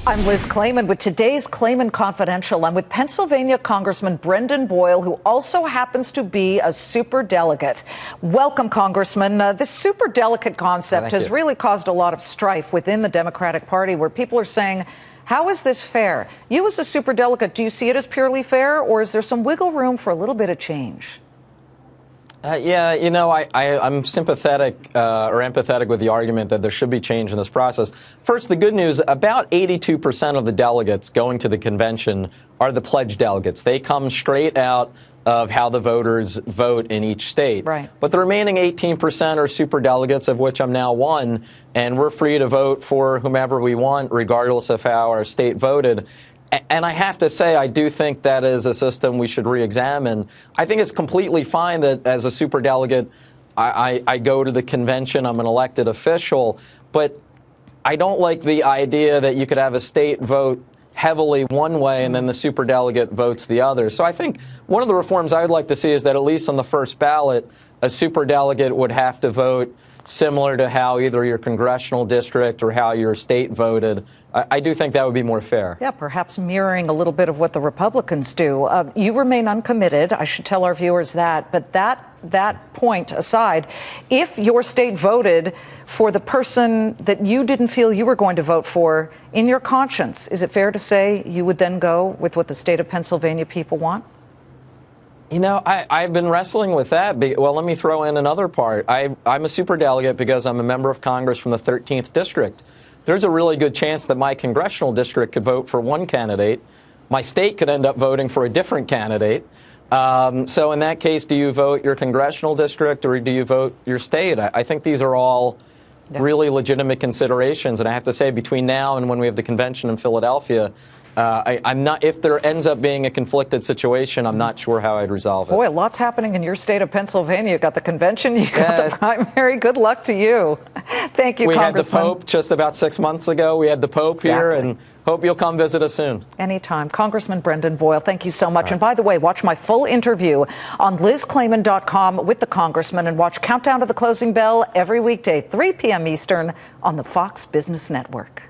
I'm Liz Clayman with today's Clayman Confidential. I'm with Pennsylvania Congressman Brendan Boyle, who also happens to be a superdelegate. Welcome, Congressman. This superdelegate concept has really caused a lot of strife within the Democratic Party, where people are saying, how is this fair? You as a superdelegate, do you see it as purely fair, or is there some wiggle room for a little bit of change? I'm sympathetic or empathetic with the argument that there should be change in this process. First, the good news, about 82% of the delegates going to the convention are the pledged delegates. They come straight out of how the voters vote in each state. Right. But the remaining 18% are superdelegates, of which I'm now one, and we're free to vote for whomever we want, regardless of how our state voted. And I have to say, I do think that is a system we should re-examine. I think it's completely fine that as a superdelegate, I go to the convention, I'm an elected official, but I don't like the idea that you could have a state vote heavily one way and then the superdelegate votes the other. So I think one of the reforms I would like to see is that at least on the first ballot, a superdelegate would have to vote similar to how either your congressional district or how your state voted. I do think that would be more fair. Yeah, perhaps mirroring a little bit of what the Republicans do. You remain uncommitted. I should tell our viewers that. But that point aside, if your state voted for the person that you didn't feel you were going to vote for in your conscience, is it fair to say you would then go with what the state of Pennsylvania people want? You know, I've been wrestling with that. Well, let me throw in another part. I'm a superdelegate because I'm a member of Congress from the 13th District. There's a really good chance that my congressional district could vote for one candidate. My state could end up voting for a different candidate. So in that case, do you vote your congressional district or do you vote your state? I think these are all really legitimate considerations. And I have to say, between now and when we have the convention in Philadelphia, I'm not. If there ends up being a conflicted situation, I'm not sure how I'd resolve it. Boy, lots happening in your state of Pennsylvania. You've got the convention, you got the primary. Good luck to you. Thank you, Congressman. We had the Pope just about 6 months ago. We had the Pope here, and hope you'll come visit us soon. Anytime. Congressman Brendan Boyle, thank you so much. Right. And by the way, watch my full interview on LizClayman.com with the Congressman, and watch Countdown to the Closing Bell every weekday, 3 p.m. Eastern on the Fox Business Network.